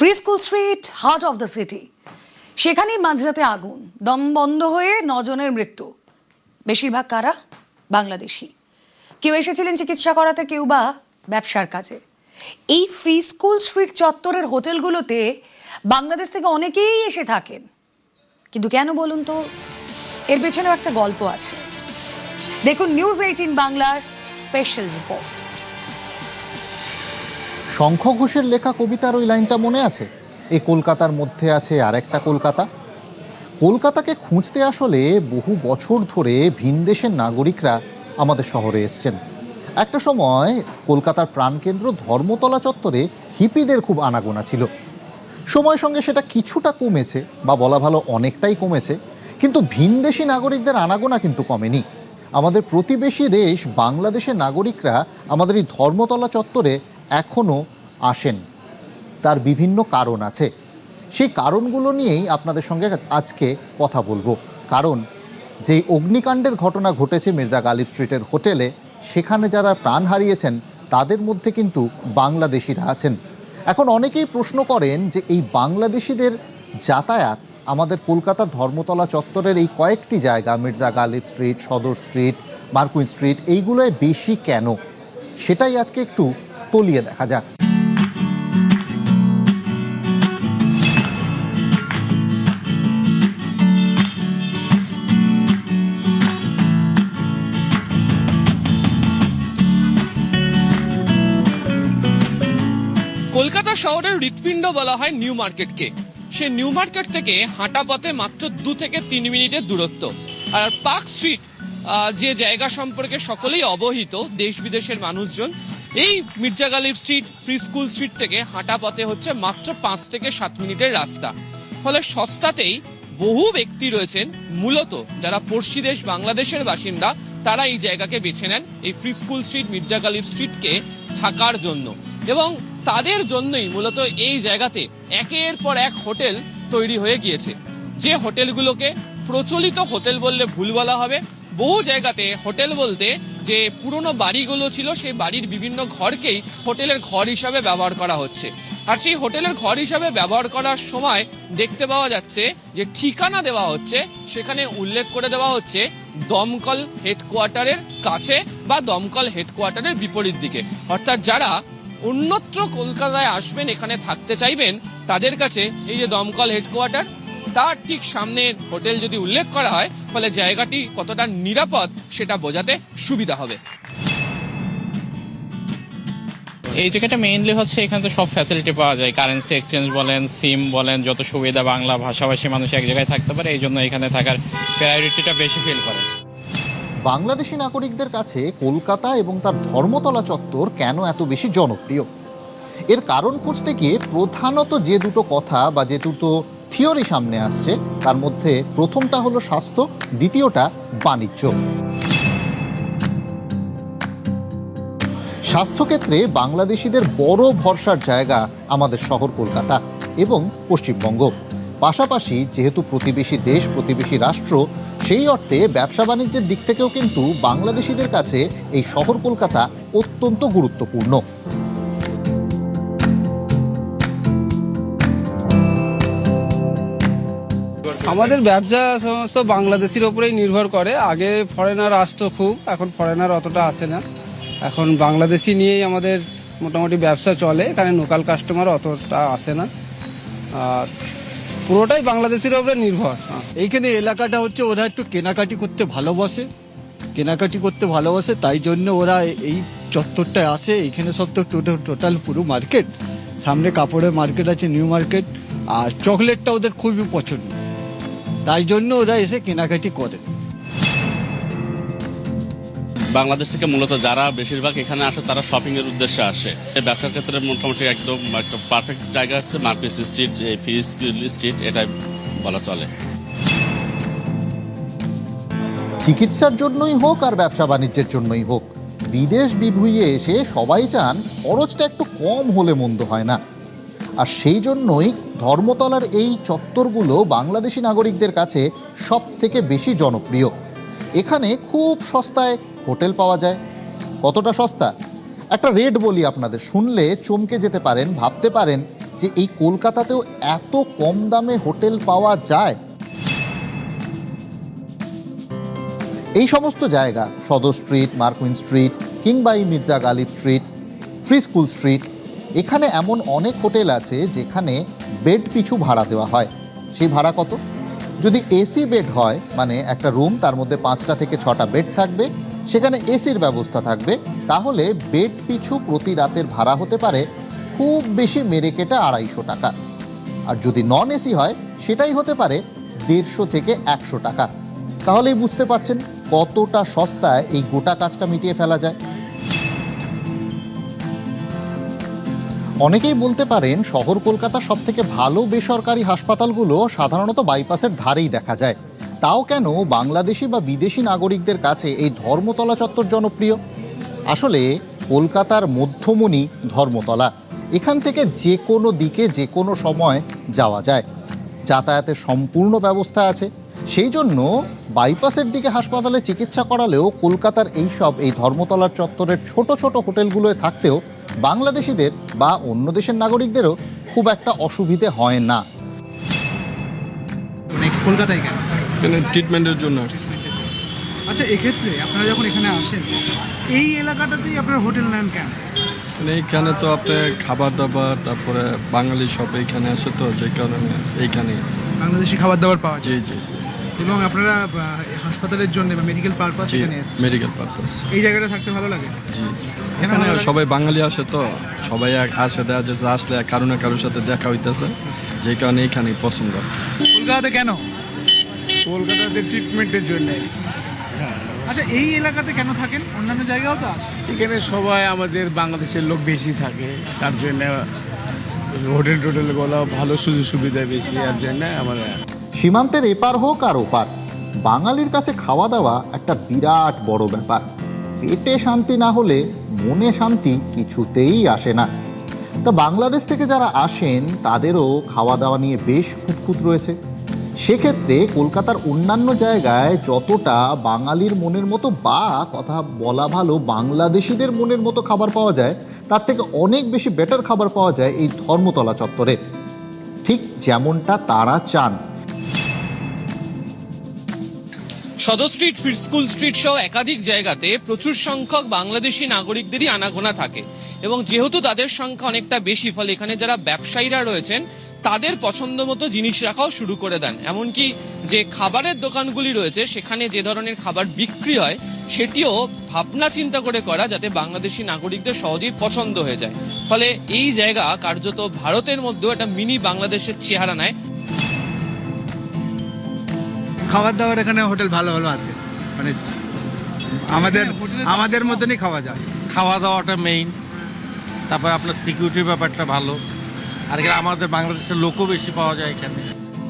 Free school street, heart of the city, সেখানেই মাঝরাতে আগুন, দম বন্ধ হয়ে 9 জনের মৃত্যু। বেশিরভাগ কারা? বাংলাদেশি। কেউ এসেছিলেন চিকিৎসা করাতে, কেউ বা ব্যবসার কাজে। এই ফ্রি স্কুল স্ট্রিট চত্বরের হোটেলগুলোতে বাংলাদেশ থেকে অনেকেই এসে থাকেন। কিন্তু কেন বলুন তো? এর পেছনেও একটা গল্প আছে। দেখুন নিউজ 18 বাংলার স্পেশাল রিপোর্ট। শঙ্খ ঘোষের লেখা কবিতার ওই লাইনটা মনে আছে? এই কলকাতার মধ্যে আছে আর একটা কলকাতা। কলকাতাকে খুঁজতে আসলে বহু বছর ধরে ভিনদেশের নাগরিকরা আমাদের শহরে এসছেন। একটা সময় কলকাতার প্রাণকেন্দ্র ধর্মতলা চত্বরে হিপিদের খুব আনাগোনা ছিল। সময়ের সঙ্গে সেটা কিছুটা কমেছে, বা বলা ভালো অনেকটাই কমেছে, কিন্তু ভিনদেশি নাগরিকদের আনাগোনা কিন্তু কমেনি। আমাদের প্রতিবেশী দেশ বাংলাদেশের নাগরিকরা আমাদের এই ধর্মতলা চত্বরে এখনও আসেন। তার বিভিন্ন কারণ আছে। সেই কারণগুলো নিয়েই আপনাদের সঙ্গে আজকে কথা বলবো। কারণ যেই অগ্নিকাণ্ডের ঘটনা ঘটেছে মির্জা গালিব স্ট্রিটের হোটেলে, সেখানে যারা প্রাণ হারিয়েছেন তাদের মধ্যে কিন্তু বাংলাদেশিরা আছেন। এখন অনেকেই প্রশ্ন করেন যে এই বাংলাদেশিদের যাতায়াত আমাদের কলকাতার ধর্মতলা চত্বরের এই কয়েকটি জায়গা, মির্জা গালিব স্ট্রিট, সদর স্ট্রিট, মার্কুইন স্ট্রিট, এইগুলোয় বেশি কেন? সেটাই আজকে একটু তলিয়ে দেখা যাক। কলকাতা শহরের হৃৎপিণ্ড বলা হয় নিউ মার্কেটকে। সে নিউ মার্কেট থেকে হাঁটা পথে মাত্র 2 থেকে 3 মিনিটের দূরত্ব। আর পার্ক স্ট্রিট, যে জায়গা সম্পর্কে সকলেই অবহিত দেশ বিদেশের মানুষজন, এই Mirza Ghalib Street, Free school Street থেকে হাঁটা পথে হচ্ছে মাত্র 5 থেকে 7 মিনিটের রাস্তা। ফলে সস্তাতেই বহু ব্যক্তি রয়েছেন, মূলত যারা পড়শি দেশ বাংলাদেশের বাসিন্দা, তারা এই জায়গাকে বেছে নেন, এই free school street, Mirza Ghalib স্ট্রিটকে থাকার জন্য। এবং তাদের জন্যই মূলত এই জায়গাতে একের পর এক হোটেল তৈরি হয়ে গিয়েছে। যে হোটেলগুলোকে প্রচলিত হোটেল বললে ভুল বলা হবে। বহু জায়গাতে হোটেল বলতে যে পুরনো বাড়িগুলো ছিল, সেই বাড়ির বিভিন্ন ঘরকেই হোটেলের ঘর হিসাবে ব্যবহার করা হচ্ছে। আর সেই হোটেলের ঘর হিসাবে ব্যবহার করার সময় দেখতে পাওয়া যাচ্ছে যে ঠিকানা দেওয়া হচ্ছে, সেখানে উল্লেখ করে দেওয়া হচ্ছে দমকল হেডকোয়ার্টারের কাছে বা দমকল হেডকোয়ার্টারের বিপরীত দিকে। অর্থাৎ যারা অন্যত্র কলকাতায় আসবেন, এখানে থাকতে চাইবেন, তাদের কাছে এই যে দমকল হেডকোয়ার্টার, তার ঠিক সামনে হোটেল যদি উল্লেখ করা হয়, ফলে জায়গাটি কতটা নিরাপদ সেটা বোঝাতে সুবিধা হবে। এই জায়গাটা মেইনলি হচ্ছে এখানে তো সব ফ্যাসিলিটি পাওয়া যায়, কারেন্সি এক্সচেঞ্জ বলেন, সিম বলেন, যত সুবিধা, বাংলা ভাষাভাষী মানুষ এক জায়গায় থাকতে পারে, এই জন্য এখানে থাকার প্রায়োরিটিটা বেশি ফিল করে। বাংলাদেশি নাগরিকদের কাছে কলকাতা এবং তার ধর্মতলা চত্বর কেন এত বেশি জনপ্রিয়? এর কারণ খুঁজতে গিয়ে প্রধানত যে দুটো কথা বা যে দুটো থিওরি সামনে আসছে, তার মধ্যে প্রথমটা হলো স্বাস্থ্য, দ্বিতীয়টা বাণিজ্য। স্বাস্থ্যক্ষেত্রে বাংলাদেশিদের বড় ভরসার জায়গা আমাদের শহর কলকাতা এবং পশ্চিমবঙ্গ। পাশাপাশি যেহেতু প্রতিবেশী দেশ, প্রতিবেশী রাষ্ট্র, সেই অর্থে ব্যবসা বাণিজ্যের দিক থেকেও কিন্তু বাংলাদেশিদের কাছে এই শহর কলকাতা অত্যন্ত গুরুত্বপূর্ণ। আমাদের ব্যবসা সমস্ত বাংলাদেশের ওপরেই নির্ভর করে। আগে ফরেনার আসতো খুব, এখন ফরেনার অতটা আসে না। এখন বাংলাদেশি নিয়েই আমাদের মোটামুটি ব্যবসা চলে, এখানে লোকাল কাস্টমার অতটা আসে না। আর পুরোটাই বাংলাদেশের ওপরে নির্ভর। এইখানে এলাকাটা হচ্ছে ওরা একটু কেনাকাটি করতে ভালোবাসে, তাই জন্য ওরা এই চত্বরটায় আসে। এইখানে সব তো টোটাল পুরো মার্কেট, সামনে কাপড়ের মার্কেট আছে, নিউ মার্কেট, আর চকলেটটা ওদের খুবই পছন্দ, তাই জন্য ওরা এসে কেনাকাটি করে। বাংলাদেশ থেকে মূলত যারা বেশিরভাগ এখানে আসে, তারা শপিং এর উদ্দেশ্যে আসে। ব্যবসার ক্ষেত্রে মোটামুটি একদম একটা পারফেক্ট জায়গা হচ্ছে মার্কুইন স্ট্রিট, ফ্রি স্কুল স্ট্রিট, এটাই বলা চলে। চিকিৎসার জন্যই হোক আর ব্যবসা বাণিজ্যের জন্যই হোক, বিদেশ বিভুঁইয়ে এসে সবাই চান খরচটা একটু কম হলে মন্দ হয় না। আর সেই জন্যই ধর্মতলার এই চত্বরগুলো বাংলাদেশি নাগরিকদের কাছে সব থেকে বেশি জনপ্রিয়। এখানে খুব সস্তায় হোটেল পাওয়া যায়। কতটা সস্তা? একটা রেট বলি আপনাদের, শুনলে চমকে যেতে পারেন, ভাবতে পারেন যে যে এই কলকাতাতেও এত কম দামে হোটেল পাওয়া যায়? এই সমস্ত জায়গা, সদর স্ট্রিট, মার্কুইন স্ট্রিট কিংবা এই Mirza Ghalib Street, Free school Street, এখানে এমন অনেক হোটেল আছে যেখানে বেড পিছু ভাড়া দেওয়া হয়। সেই ভাড়া কত? যদি এসি বেড হয়, মানে একটা রুম, তার মধ্যে 5টা থেকে 6টা বেড থাকবে, সেখানে এসির ব্যবস্থা থাকবে, তাহলে বেড পিছু প্রতি রাতের ভাড়া হতে পারে খুব বেশি মেরে কেটে 250 টাকা। আর যদি নন এসি হয়, সেটাই হতে পারে 150 থেকে 100 টাকা। তাহলেই বুঝতে পারছেন কতটা সস্তায় এই গোটা কাজটা মিটিয়ে ফেলা যায়। অনেকেই বলতে পারেন শহর কলকাতা সব থেকে ভালো বেসরকারি হাসপাতালগুলো সাধারণত বাইপাসের ধারেই দেখা যায়। তাও কেন বাংলাদেশি বা বিদেশি নাগরিকদের কাছে এই ধর্মতলা চত্বর জনপ্রিয়? আসলে কলকাতার মধ্যমণি ধর্মতলা, এখান থেকে যে কোনো দিকে যে কোনো সময় যাওয়া যায়, যাতায়াতের সম্পূর্ণ ব্যবস্থা আছে। সেই জন্য বাইপাসের দিকে হাসপাতালে চিকিৎসা করালেও কলকাতার এই ধর্মতলার চত্বরের ছোট ছোট হোটেলগুলোয় থাকতেও বাংলাদেশিদের বা অন্য দেশের নাগরিকদেরও খুব একটা অসুবিধে হয় না। কলকাতায় কেন? এখানে ট্রিটমেন্টের জন্য আসছি। আচ্ছা, এক্ষেত্রে আপনারা যখন এখানে আসেন, এই এলাকাটাতেই আপনারা হোটেল নেন কেন? মানে এইখানে তো আপনার খাবার দাবার, তারপরে বাঙালি সব এইখানে আসে, তো যে কারণে এইখানে বাংলাদেশি খাবার দাবার পাওয়া যায়। জি জি এবং আপনারা হাসপাতালের জন্য বা মেডিকেল পারপাস জি এখানে এসেছেন। Medical purpose. এই জায়গাটা থাকতে ভালো লাগে? জি, কেন এখানে ভালো লাগে? সবাই বাঙালি আসে, তো সবাই আসে, দেখা যায় যে আসলে কারো না কারোর সাথে দেখা হইতেছে, যে কারণে এইখানেই পছন্দ। কলকাতাতে কেন? কলকাতাতে ট্রিটমেন্টের জন্য এসেছি। আচ্ছা, এই এলাকাতে কেন থাকেন? অন্যান্য জায়গাও তো আছে। এখানে সবাই আমাদের বাংলাদেশের লোক বেশি থাকে, তার জন্য হোটেল টোটেলগুলো ভালো সুযোগ সুবিধা বেশি, এর জন্য আমরা। সীমান্তের এপার হোক আর ওপার, বাঙালির কাছে খাওয়া দাওয়া একটা বিরাট বড় ব্যাপার। পেটে শান্তি না হলে মনে শান্তি কিছুতেই আসে না। তা বাংলাদেশ থেকে যারা আসেন তাদেরও খাওয়া দাওয়া নিয়ে বেশ খুঁতখুঁত রয়েছে। সেক্ষেত্রে কলকাতার অন্যান্য জায়গায় যতটা বাঙালির মনের মতো, বা কথা বলা ভালো বাংলাদেশিদের মনের মতো খাবার পাওয়া যায়, তার থেকে অনেক বেশি বেটার খাবার পাওয়া যায় এই ধর্মতলা চত্বরে, ঠিক যেমনটা তারা চান। সদর স্ট্রিট, ফ্রি স্কুল স্ট্রিট সহ একাধিক জায়গাতে প্রচুর সংখ্যক বাংলাদেশি নাগরিকদেরই আনাগোনা থাকে, এবং যেহেতু তাদের সংখ্যা অনেকটা বেশি, ফলে এখানে যারা ব্যবসায়ীরা রয়েছেন তাদের পছন্দ মতো জিনিস রাখাও শুরু করে দেন। এমনকি যে খাবারের দোকানগুলি রয়েছে সেখানে যে ধরনের খাবার বিক্রি হয় সেটিও ভাবনা চিন্তা করে করা, যাতে বাংলাদেশি নাগরিকদের সহজেই পছন্দ হয়ে যায়। ফলে এই জায়গা কার্যত ভারতের মধ্যেও একটা মিনি বাংলাদেশের চেহারা নেয়। খাবার দাবার এখানে হোটেল ভালো ভালো আছে, মানে আমাদের মতনই খাওয়া যায়। খাওয়া দাওয়াটা মেইন, তারপর আপনার সিকিউরিটির ব্যাপারটা ভালো, আর এখানে আমাদের বাংলাদেশের লোকও বেশি পাওয়া যায় এখানে।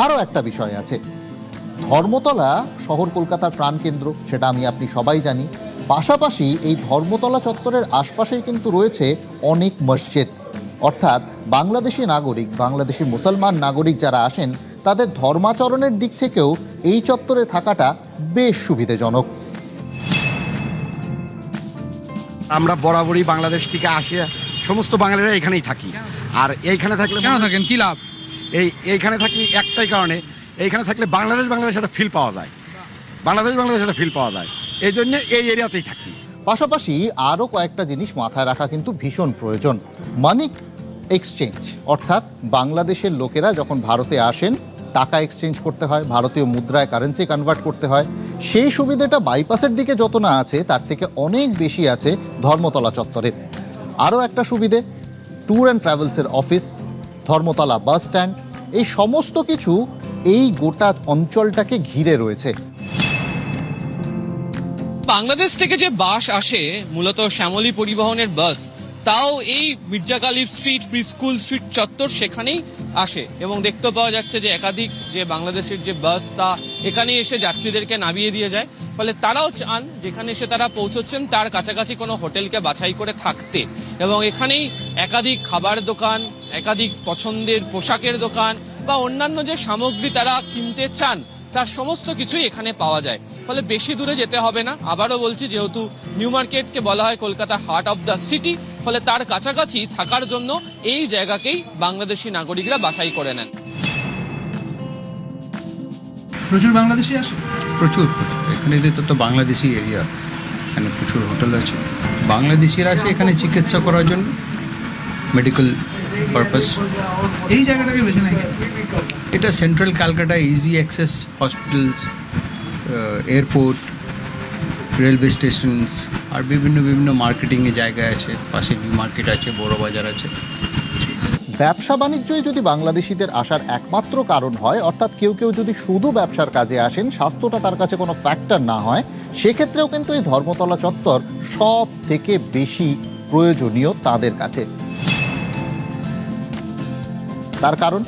আরও একটা বিষয় আছে, ধর্মতলা শহর কলকাতার প্রাণকেন্দ্র, সেটা আমি আপনি সবাই জানি। পাশাপাশি এই ধর্মতলা চত্বরের আশপাশেই কিন্তু রয়েছে অনেক মসজিদ, অর্থাৎ বাংলাদেশি নাগরিক, বাংলাদেশি মুসলমান নাগরিক যারা আসেন তাদের ধর্মাচরণের দিক থেকেও এই চত্বরে থাকাটা বেশ সুবিধাজনক। আমরা বরাবরই বাংলাদেশ থেকে আসে সমস্ত বাঙালিরা এখানেই থাকি। আর এইখানে থাকলে কেন থাকেন? কি লাভ? এইখানে থাকি একটাই কারণে, এইখানে থাকলে বাংলাদেশ একটা ফিল পাওয়া যায়, বাংলাদেশ একটা ফিল পাওয়া যায়, এই জন্য এই এরিয়াতেই থাকি। পাশাপাশি আরও কয়েকটা জিনিস মাথায় রাখা কিন্তু ভীষণ প্রয়োজন। মানি এক্সচেঞ্জ, অর্থাৎ বাংলাদেশের লোকেরা যখন ভারতে আসেন টাকা এক্সচেঞ্জ করতে হয়, ভারতীয় মুদ্রায় কারেন্সি কনভার্ট করতে হয়। সেই সুবিধাটা বাইপাসের দিকে যত না আছে তার থেকে অনেক বেশি আছে ধর্মতলা চত্বরে। আরও একটা সুবিধে, ট্যুর অ্যান্ড ট্রাভেলসের অফিস, ধর্মতলা বাস স্ট্যান্ড, এই সমস্ত কিছু এই গোটা অঞ্চলটাকে ঘিরে রয়েছে। বাংলাদেশ থেকে যে বাস আসে, মূলত শ্যামলী পরিবহনের বাস, তাও এই Mirza Ghalib Street, Free school Street চত্বর সেখানেই আসে, এবং দেখতে পাওয়া যাচ্ছে যে একাধিক যে বাংলাদেশের যে বাস তা এখানে এসে যাত্রীদেরকে নামিয়ে দিয়ে যায়। ফলে তারাও চান যেখানে এসে তারা পৌঁছচ্ছেন তার কাছাকাছি কোনো হোটেলকে বাছাই করে থাকতে, এবং এখানেই একাধিক খাবার দোকান, একাধিক পছন্দের পোশাকের দোকান বা অন্যান্য যে সামগ্রী তারা কিনতে চান তার সমস্ত কিছুই এখানে পাওয়া যায়। ফলে বেশি দূরে যেতে হবে না। আবারও বলছি, যেহেতু নিউ মার্কেটকে বলা হয় Kolkata heart of the city, ফলে তার কাছাকাছি থাকার জন্য এই জায়গাকেই বাংলাদেশি নাগরিকরা বাছাই করে নেন। প্রচুর বাংলাদেশি আসে? প্রচুর প্রচুর, এখানে তো বাংলাদেশি এরিয়া, এখানে প্রচুর হোটেল আছে, বাংলাদেশিরা আছে এখানে চিকিৎসা করার জন্য, মেডিকেল পারপাস। এই জায়গাটাকে বেছে নেয় কেন? এটা central Calcutta, easy access hospitals, airport, railway stations, আর বিভিন্ন বিভিন্ন মার্কেটিংয়ের জায়গা আছে, পাশে নিউ মার্কেট আছে, বড় বাজার আছে। ব্যবসা বাণিজ্যই যদি বাংলাদেশিদের আসার একমাত্র কারণ হয়, অর্থাৎ কেউ কেউ যদি শুধু ব্যবসার কাজে আসেন, স্বাস্থ্যটা তার কাছে কোনো ফ্যাক্টর না হয়, সেক্ষেত্রেও কিন্তু এই ধর্মতলা চত্বর সব থেকে বেশি প্রয়োজনীয় তাদের কাছে। তার কারণ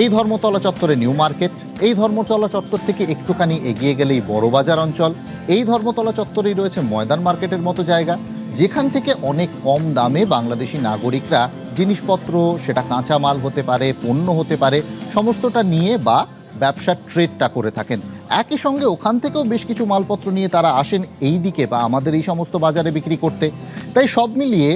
এই ধর্মতলা চত্বরে নিউ মার্কেট, এই ধর্মতলা চত্বর থেকে একটুখানি এগিয়ে গেলেই বড়বাজার অঞ্চল, এই ধর্মতলা চত্বরেই রয়েছে ময়দান মার্কেটের মতো জায়গা, যেখান থেকে অনেক কম দামে বাংলাদেশি নাগরিকরা জিনিসপত্র, সেটা কাঁচামাল হতে পারে, পণ্য হতে পারে, সমস্তটা নিয়ে বা ব্যবসার ট্রেডটা করে থাকেন। একই সঙ্গে ওখান থেকেও বেশ কিছু মালপত্র নিয়ে তারা আসেন এই দিকে বা আমাদের এই সমস্ত বাজারে বিক্রি করতে। তাই সব মিলিয়ে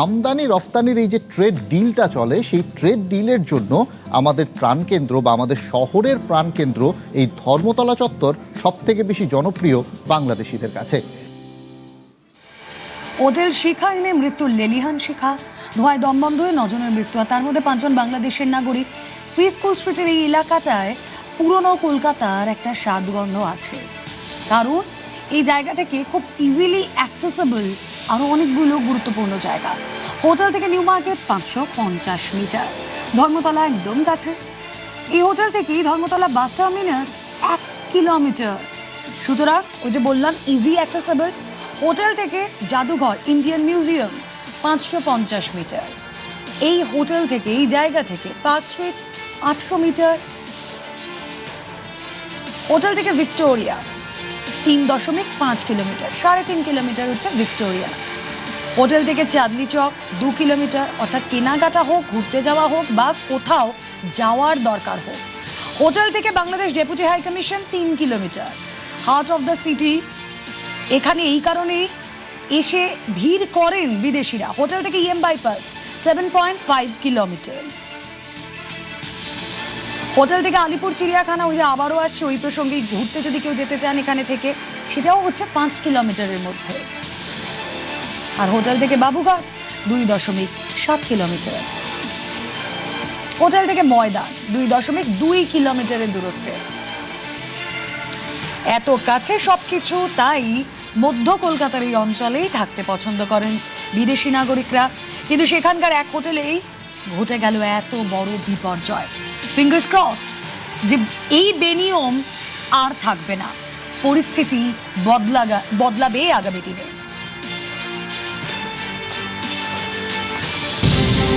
আমদানি রফতানির এই যে ট্রেড ডিলটা চলে, সেই ট্রেড ডিলের জন্য আমাদের প্রাণকেন্দ্র বা আমাদের শহরের প্রাণকেন্দ্র এই ধর্মতলা চত্বর সব থেকে বেশি জনপ্রিয় বাংলাদেশিদের কাছে। হোটেল শিখা এনে মৃত্যুর লেলিহান শিখা, ধোঁয়ায় দমবন্ধ হয়ে 9 জনের মৃত্যু, আর তার মধ্যে 5 জন বাংলাদেশের নাগরিক। ফ্রি স্কুল স্ট্রিটের এই এলাকাটায় পুরনো কলকাতার একটা স্বাদগন্ধ আছে, কারণ এই জায়গা থেকে খুব ইজিলি অ্যাক্সেসেবল আরও অনেকগুলো গুরুত্বপূর্ণ জায়গা। হোটেল থেকে নিউ মার্কেট 550 মিটার, ধর্মতলা একদম কাছে। এই হোটেল থেকেই ধর্মতলা বাস টার্মিনাস 1 কিলোমিটার। সুতরাং ওই যে বললাম ইজি অ্যাক্সেসেবল। হোটেল থেকে জাদুঘর, ইন্ডিয়ান মিউজিয়াম 550 মিটার। এই হোটেল থেকে, এই জায়গা থেকে পার্ক স্ট্রিট 800 মিটার। হোটেল থেকে ভিক্টোরিয়া 3.5 কিলোমিটার, 3.5 কিলোমিটার হচ্ছে ভিক্টোরিয়া। হোটেল থেকে চাঁদনি চক 2 কিলোমিটার, অর্থাৎ কেনাকাটা হোক, ঘুরতে যাওয়া হোক বা কোথাও যাওয়ার দরকার হোক। হোটেল থেকে Bangladesh deputy high commission 3 kilometre. Heart of the city, এখানে এই কারণেই এসে ভিড় করেন বিদেশিরা। হোটেল থেকে ইএম বাইপাস 7.5 কিলোমিটার। হোটেল থেকে আলিপুর চিড়িয়াখানা, ওই যে আবারও আসছে ওই প্রসঙ্গে, ঘুরতে যদি কেউ যেতে চান এখানে থেকে, সেটাও হচ্ছে 5 কিলোমিটারের মধ্যে। আর হোটেল থেকে বাবুঘাট 2.7 কিলোমিটার। হোটেল থেকে ময়দান 2.2 কিলোমিটারের দূরত্বে। এত কাছে সবকিছু, তাই মধ্য কলকাতার এই অঞ্চলেই থাকতে পছন্দ করেন বিদেশি নাগরিকরা। কিন্তু সেখানকার এক হোটেলেই ঘটে গেল এত বড় বিপর্যয়। ফিঙ্গার্স ক্রসড যে এই বেনিয়ম আর থাকবে না, পরিস্থিতি বদলাবে আগামী দিনে।